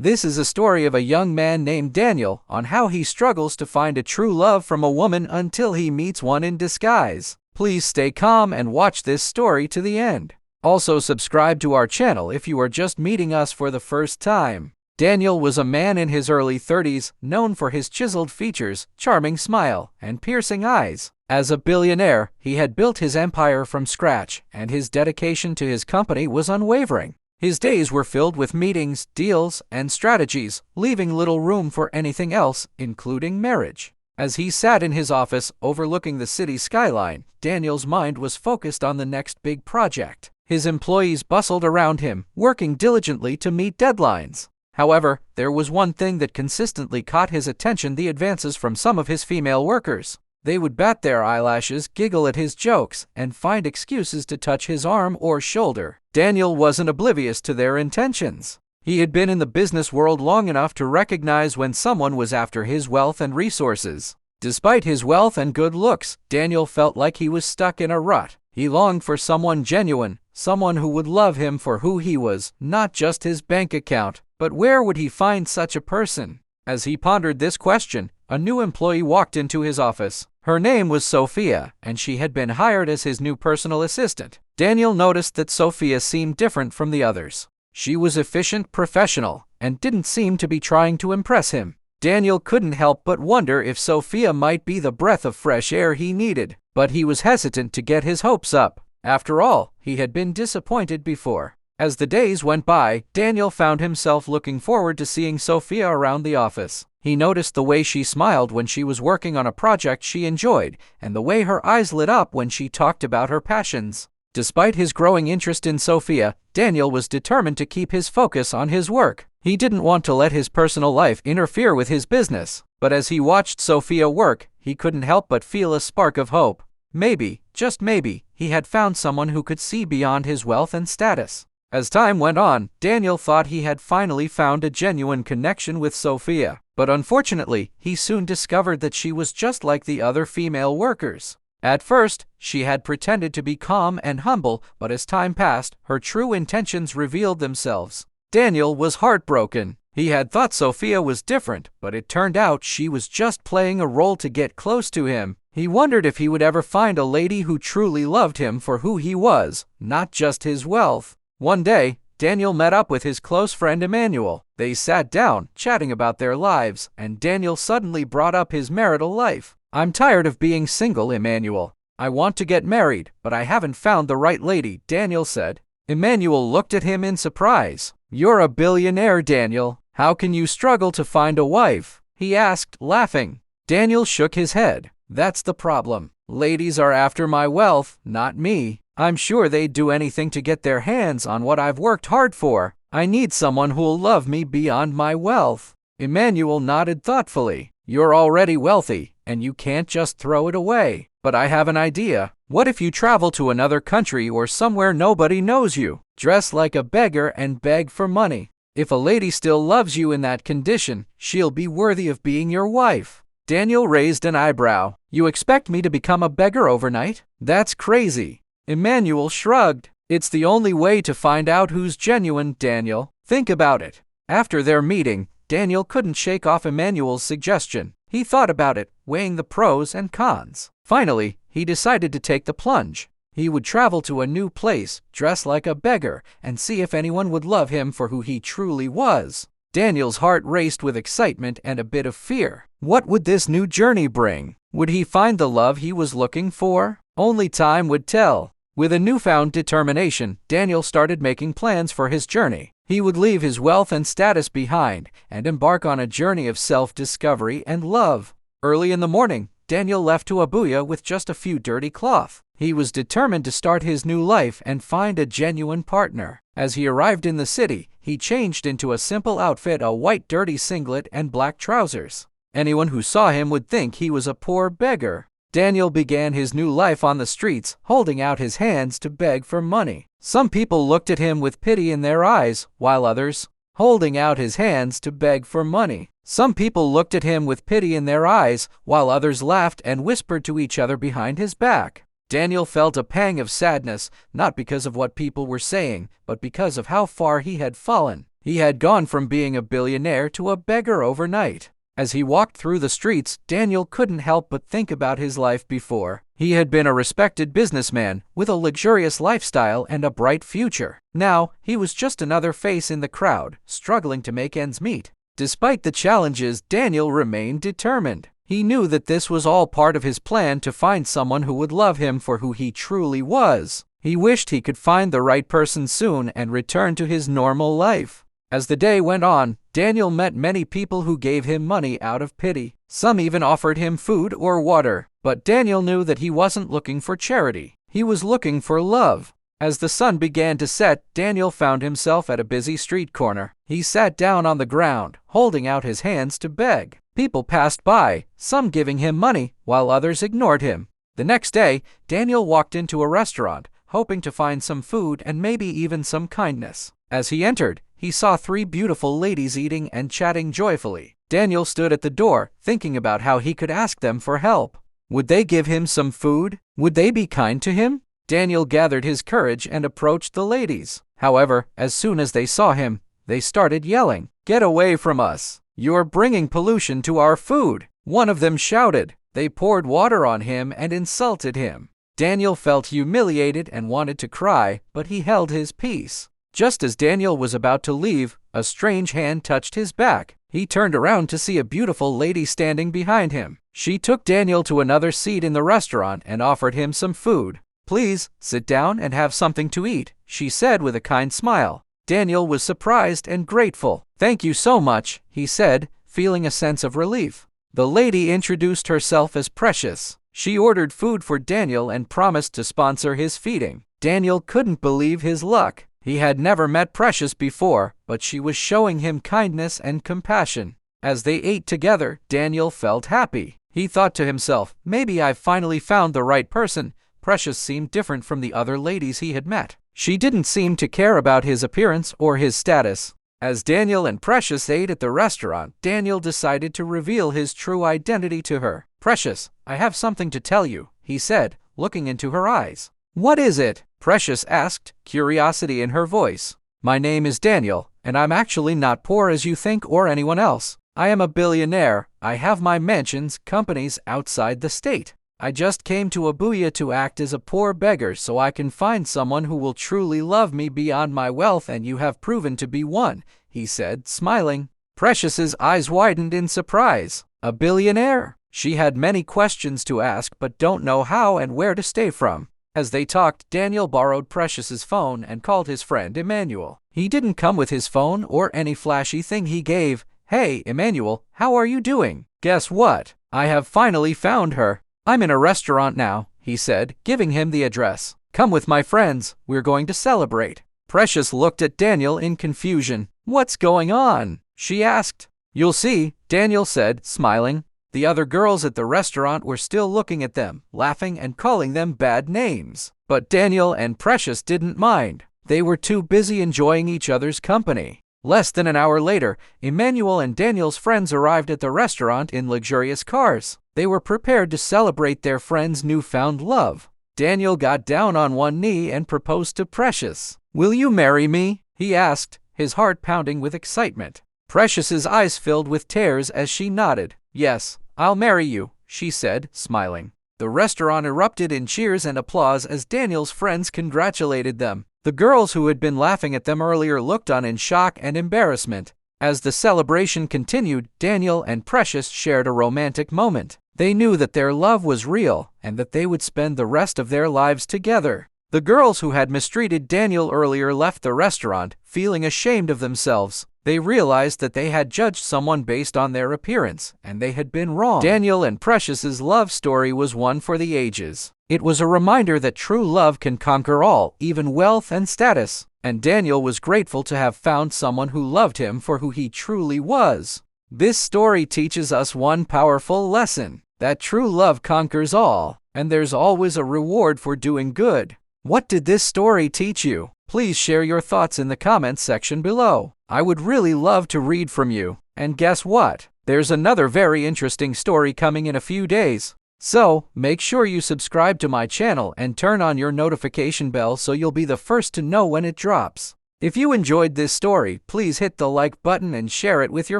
This is a story of a young man named Daniel on how he struggles to find a true love from a woman until he meets one in disguise. Please stay calm and watch this story to the end. Also subscribe to our channel if you are just meeting us for the first time. Daniel was a man in his early 30s, known for his chiseled features, charming smile, and piercing eyes. As a billionaire, he had built his empire from scratch, and his dedication to his company was unwavering. His days were filled with meetings, deals, and strategies, leaving little room for anything else, including marriage. As he sat in his office overlooking the city skyline, Daniel's mind was focused on the next big project. His employees bustled around him, working diligently to meet deadlines. However, there was one thing that consistently caught his attention: the advances from some of his female workers. They would bat their eyelashes, giggle at his jokes, and find excuses to touch his arm or shoulder. Daniel wasn't oblivious to their intentions. He had been in the business world long enough to recognize when someone was after his wealth and resources. Despite his wealth and good looks, Daniel felt like he was stuck in a rut. He longed for someone genuine, someone who would love him for who he was, not just his bank account. But where would he find such a person? As he pondered this question, a new employee walked into his office. Her name was Sophia, and she had been hired as his new personal assistant. Daniel noticed that Sophia seemed different from the others. She was efficient, professional, and didn't seem to be trying to impress him. Daniel couldn't help but wonder if Sophia might be the breath of fresh air he needed, but he was hesitant to get his hopes up. After all, he had been disappointed before. As the days went by, Daniel found himself looking forward to seeing Sophia around the office. He noticed the way she smiled when she was working on a project she enjoyed, and the way her eyes lit up when she talked about her passions. Despite his growing interest in Sophia, Daniel was determined to keep his focus on his work. He didn't want to let his personal life interfere with his business. But as he watched Sophia work, he couldn't help but feel a spark of hope. Maybe, just maybe, he had found someone who could see beyond his wealth and status. As time went on, Daniel thought he had finally found a genuine connection with Sophia. But unfortunately, he soon discovered that she was just like the other female workers. At first, she had pretended to be calm and humble, but as time passed, her true intentions revealed themselves. Daniel was heartbroken. He had thought Sophia was different, but it turned out she was just playing a role to get close to him. He wondered if he would ever find a lady who truly loved him for who he was, not just his wealth. One day, Daniel met up with his close friend Emmanuel. They sat down, chatting about their lives, and Daniel suddenly brought up his marital life. "I'm tired of being single, Emmanuel. I want to get married, but I haven't found the right lady," Daniel said. Emmanuel looked at him in surprise. "You're a billionaire, Daniel. How can you struggle to find a wife?" he asked, laughing. Daniel shook his head. "That's the problem. Ladies are after my wealth, not me. I'm sure they'd do anything to get their hands on what I've worked hard for. I need someone who'll love me beyond my wealth." Emmanuel nodded thoughtfully. "You're already wealthy, and you can't just throw it away. But I have an idea. What if you travel to another country or somewhere nobody knows you? Dress like a beggar and beg for money. If a lady still loves you in that condition, she'll be worthy of being your wife." Daniel raised an eyebrow. "You expect me to become a beggar overnight? That's crazy." Emmanuel shrugged. "It's the only way to find out who's genuine, Daniel. Think about it." After their meeting, Daniel couldn't shake off Emmanuel's suggestion. He thought about it, weighing the pros and cons. Finally, he decided to take the plunge. He would travel to a new place, dress like a beggar, and see if anyone would love him for who he truly was. Daniel's heart raced with excitement and a bit of fear. What would this new journey bring? Would he find the love he was looking for? Only time would tell. With a newfound determination, Daniel started making plans for his journey. He would leave his wealth and status behind and embark on a journey of self-discovery and love. Early in the morning, Daniel left to Abuja with just a few dirty cloth. He was determined to start his new life and find a genuine partner. As he arrived in the city, he changed into a simple outfit, a white dirty singlet and black trousers. Anyone who saw him would think he was a poor beggar. Daniel began his new life on the streets, holding out his hands to beg for money. Some people looked at him with pity in their eyes, while others, holding out his hands to beg for money. Some people looked at him with pity in their eyes, while others laughed and whispered to each other behind his back. Daniel felt a pang of sadness, not because of what people were saying, but because of how far he had fallen. He had gone from being a billionaire to a beggar overnight. As he walked through the streets, Daniel couldn't help but think about his life before. He had been a respected businessman with a luxurious lifestyle and a bright future. Now, he was just another face in the crowd, struggling to make ends meet. Despite the challenges, Daniel remained determined. He knew that this was all part of his plan to find someone who would love him for who he truly was. He wished he could find the right person soon and return to his normal life. As the day went on, Daniel met many people who gave him money out of pity. Some even offered him food or water. But Daniel knew that he wasn't looking for charity. He was looking for love. As the sun began to set, Daniel found himself at a busy street corner. He sat down on the ground, holding out his hands to beg. People passed by, some giving him money, while others ignored him. The next day, Daniel walked into a restaurant, hoping to find some food and maybe even some kindness. As he entered, he saw 3 beautiful ladies eating and chatting joyfully. Daniel stood at the door, thinking about how he could ask them for help. Would they give him some food? Would they be kind to him? Daniel gathered his courage and approached the ladies. However, as soon as they saw him, they started yelling, "Get away from us! You're bringing pollution to our food!" One of them shouted. They poured water on him and insulted him. Daniel felt humiliated and wanted to cry, but he held his peace. Just as Daniel was about to leave, a strange hand touched his back. He turned around to see a beautiful lady standing behind him. She took Daniel to another seat in the restaurant and offered him some food. "Please, sit down and have something to eat," she said with a kind smile. Daniel was surprised and grateful. "Thank you so much," he said, feeling a sense of relief. The lady introduced herself as Precious. She ordered food for Daniel and promised to sponsor his feeding. Daniel couldn't believe his luck. He had never met Precious before, but she was showing him kindness and compassion. As they ate together, Daniel felt happy. He thought to himself, maybe I've finally found the right person. Precious seemed different from the other ladies he had met. She didn't seem to care about his appearance or his status. As Daniel and Precious ate at the restaurant, Daniel decided to reveal his true identity to her. "Precious, I have something to tell you," he said, looking into her eyes. "What is it?" Precious asked, curiosity in her voice. "My name is Daniel, and I'm actually not poor as you think or anyone else. I am a billionaire. I have my mansions, companies outside the state. I just came to Abuja to act as a poor beggar so I can find someone who will truly love me beyond my wealth, and you have proven to be one," he said, smiling. Precious's eyes widened in surprise. A billionaire? She had many questions to ask but don't know how and where to stay from. As they talked, Daniel borrowed Precious's phone and called his friend Emmanuel. He didn't come with his phone or any flashy thing he gave. "Hey, Emmanuel, how are you doing? Guess what? I have finally found her. I'm in a restaurant now," he said, giving him the address. "Come with my friends. We're going to celebrate." Precious looked at Daniel in confusion. "What's going on?" she asked. "You'll see," Daniel said, smiling. The other girls at the restaurant were still looking at them, laughing and calling them bad names. But Daniel and Precious didn't mind. They were too busy enjoying each other's company. Less than an hour later, Emmanuel and Daniel's friends arrived at the restaurant in luxurious cars. They were prepared to celebrate their friend's newfound love. Daniel got down on one knee and proposed to Precious. "Will you marry me?" he asked, his heart pounding with excitement. Precious's eyes filled with tears as she nodded. "Yes, I'll marry you," she said, smiling. The restaurant erupted in cheers and applause as Daniel's friends congratulated them. The girls who had been laughing at them earlier looked on in shock and embarrassment. As the celebration continued, Daniel and Precious shared a romantic moment. They knew that their love was real and that they would spend the rest of their lives together. The girls who had mistreated Daniel earlier left the restaurant, feeling ashamed of themselves. They realized that they had judged someone based on their appearance, and they had been wrong. Daniel and Precious's love story was one for the ages. It was a reminder that true love can conquer all, even wealth and status. And Daniel was grateful to have found someone who loved him for who he truly was. This story teaches us one powerful lesson, that true love conquers all, and there's always a reward for doing good. What did this story teach you? Please share your thoughts in the comments section below. I would really love to read from you. And guess what? There's another very interesting story coming in a few days. So, make sure you subscribe to my channel and turn on your notification bell so you'll be the first to know when it drops. If you enjoyed this story, please hit the like button and share it with your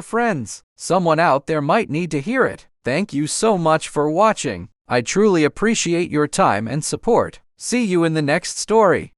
friends. Someone out there might need to hear it. Thank you so much for watching. I truly appreciate your time and support. See you in the next story.